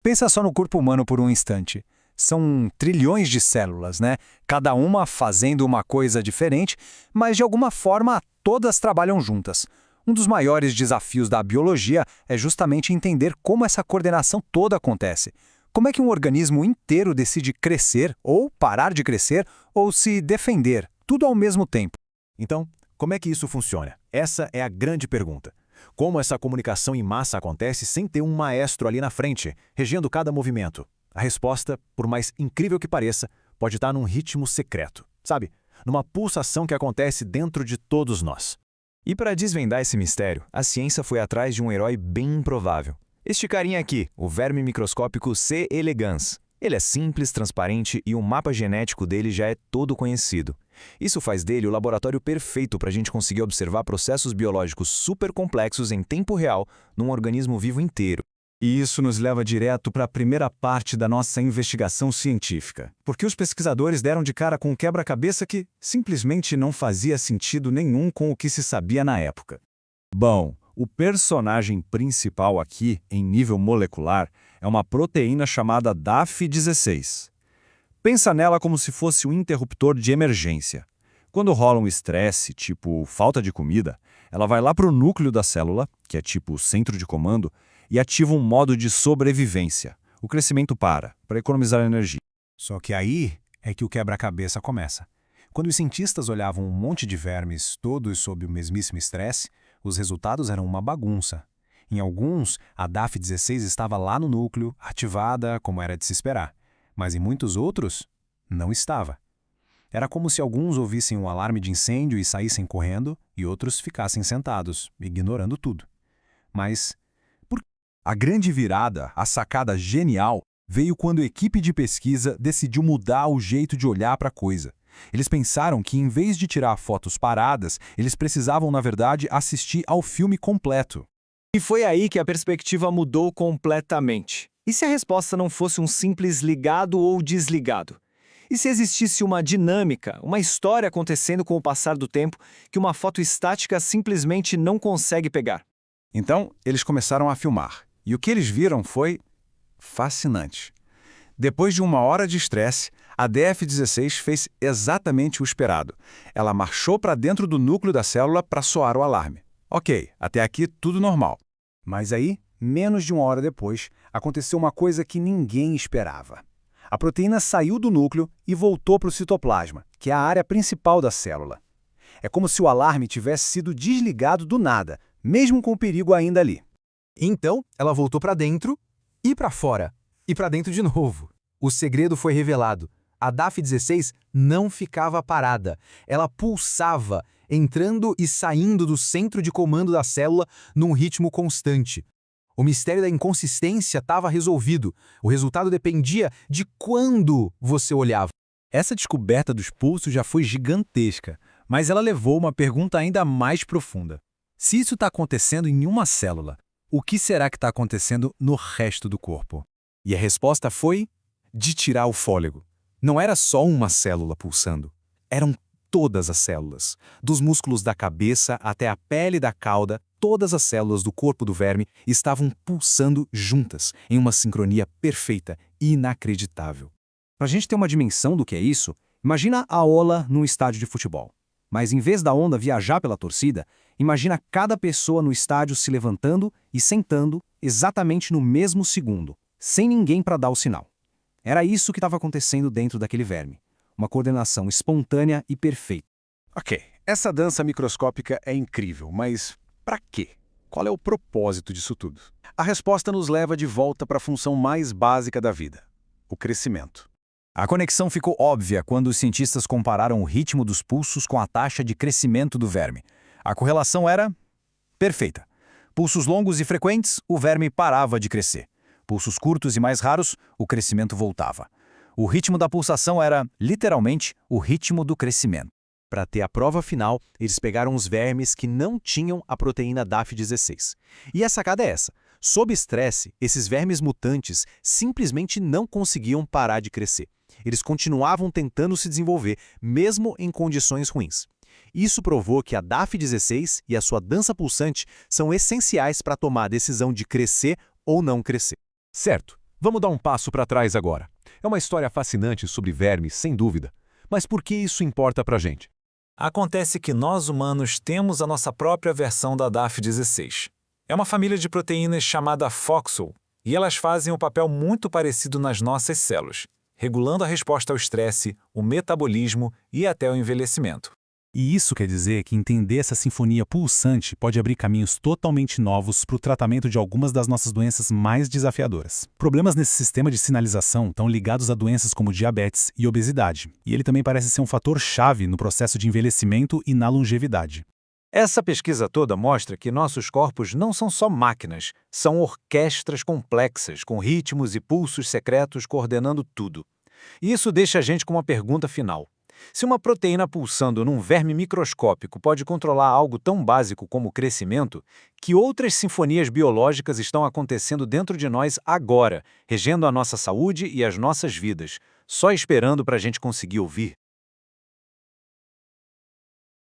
Pensa só no corpo humano por um instante. São trilhões de células, né? Cada uma fazendo uma coisa diferente, mas de alguma forma todas trabalham juntas. Um dos maiores desafios da biologia é justamente entender como essa coordenação toda acontece. Como é que um organismo inteiro decide crescer, ou parar de crescer, ou se defender, tudo ao mesmo tempo? Então, como é que isso funciona? Essa é a grande pergunta. Como essa comunicação em massa acontece sem ter um maestro ali na frente, regendo cada movimento? A resposta, por mais incrível que pareça, pode estar num ritmo secreto, sabe? Numa pulsação que acontece dentro de todos nós. E para desvendar esse mistério, a ciência foi atrás de um herói bem improvável. Este carinha aqui, o verme microscópico C. elegans. Ele é simples, transparente e o mapa genético dele já é todo conhecido. Isso faz dele o laboratório perfeito para a gente conseguir observar processos biológicos super complexos em tempo real num organismo vivo inteiro. E isso nos leva direto para a primeira parte da nossa investigação científica. Porque os pesquisadores deram de cara com um quebra-cabeça que simplesmente não fazia sentido nenhum com o que se sabia na época. Bom, o personagem principal aqui, em nível molecular, é uma proteína chamada DAF16. Pensa nela como se fosse um interruptor de emergência. Quando rola um estresse, tipo falta de comida, ela vai lá para o núcleo da célula, que é tipo o centro de comando, e ativa um modo de sobrevivência. O crescimento para economizar energia. Só que aí é que o quebra-cabeça começa. Quando os cientistas olhavam um monte de vermes, todos sob o mesmíssimo estresse, os resultados eram uma bagunça. Em alguns, a DAF16 estava lá no núcleo, ativada, como era de se esperar. Mas em muitos outros, não estava. Era como se alguns ouvissem um alarme de incêndio e saíssem correndo, e outros ficassem sentados, ignorando tudo. Mas a grande virada, a sacada genial, veio quando a equipe de pesquisa decidiu mudar o jeito de olhar para a coisa. Eles pensaram que, em vez de tirar fotos paradas, eles precisavam, na verdade, assistir ao filme completo. E foi aí que a perspectiva mudou completamente. E se a resposta não fosse um simples ligado ou desligado? E se existisse uma dinâmica, uma história acontecendo com o passar do tempo que uma foto estática simplesmente não consegue pegar? Então, eles começaram a filmar. E o que eles viram foi fascinante. Depois de 1 hora de estresse, a DF16 fez exatamente o esperado. Ela marchou para dentro do núcleo da célula para soar o alarme. Ok, até aqui tudo normal. Mas aí, menos de 1 hora depois, aconteceu uma coisa que ninguém esperava. A proteína saiu do núcleo e voltou para o citoplasma, que é a área principal da célula. É como se o alarme tivesse sido desligado do nada, mesmo com o perigo ainda ali. Então, ela voltou para dentro e para fora, e para dentro de novo. O segredo foi revelado. A DAF16 não ficava parada. Ela pulsava, entrando e saindo do centro de comando da célula num ritmo constante. O mistério da inconsistência estava resolvido. O resultado dependia de quando você olhava. Essa descoberta dos pulsos já foi gigantesca, mas ela levou uma pergunta ainda mais profunda. Se isso está acontecendo em uma célula, o que será que está acontecendo no resto do corpo? E a resposta foi de tirar o fôlego. Não era só uma célula pulsando. Eram todas as células. Dos músculos da cabeça até a pele da cauda, todas as células do corpo do verme estavam pulsando juntas, em uma sincronia perfeita e inacreditável. Para a gente ter uma dimensão do que é isso, imagina a ola num estádio de futebol. Mas em vez da onda viajar pela torcida, imagina cada pessoa no estádio se levantando e sentando exatamente no mesmo segundo, sem ninguém para dar o sinal. Era isso que estava acontecendo dentro daquele verme. Uma coordenação espontânea e perfeita. Ok, essa dança microscópica é incrível, mas para quê? Qual é o propósito disso tudo? A resposta nos leva de volta para a função mais básica da vida: o crescimento. A conexão ficou óbvia quando os cientistas compararam o ritmo dos pulsos com a taxa de crescimento do verme. A correlação era perfeita. Pulsos longos e frequentes, o verme parava de crescer. Pulsos curtos e mais raros, o crescimento voltava. O ritmo da pulsação era, literalmente, o ritmo do crescimento. Para ter a prova final, eles pegaram os vermes que não tinham a proteína DAF16. E a sacada é essa: sob estresse, esses vermes mutantes simplesmente não conseguiam parar de crescer. Eles continuavam tentando se desenvolver, mesmo em condições ruins. Isso provou que a DAF16 e a sua dança pulsante são essenciais para tomar a decisão de crescer ou não crescer. Certo, Vamos dar um passo para trás agora. É uma história fascinante sobre vermes, sem dúvida. Mas por que isso importa para a gente? Acontece que nós humanos temos a nossa própria versão da DAF16. É uma família de proteínas chamada FOXL, e elas fazem um papel muito parecido nas nossas células, regulando a resposta ao estresse, o metabolismo e até o envelhecimento. E isso quer dizer que entender essa sinfonia pulsante pode abrir caminhos totalmente novos para o tratamento de algumas das nossas doenças mais desafiadoras. Problemas nesse sistema de sinalização estão ligados a doenças como diabetes e obesidade, e ele também parece ser um fator-chave no processo de envelhecimento e na longevidade. Essa pesquisa toda mostra que nossos corpos não são só máquinas, são orquestras complexas, com ritmos e pulsos secretos coordenando tudo. E isso deixa a gente com uma pergunta final. Se uma proteína pulsando num verme microscópico pode controlar algo tão básico como o crescimento, que outras sinfonias biológicas estão acontecendo dentro de nós agora, regendo a nossa saúde e as nossas vidas, só esperando para a gente conseguir ouvir?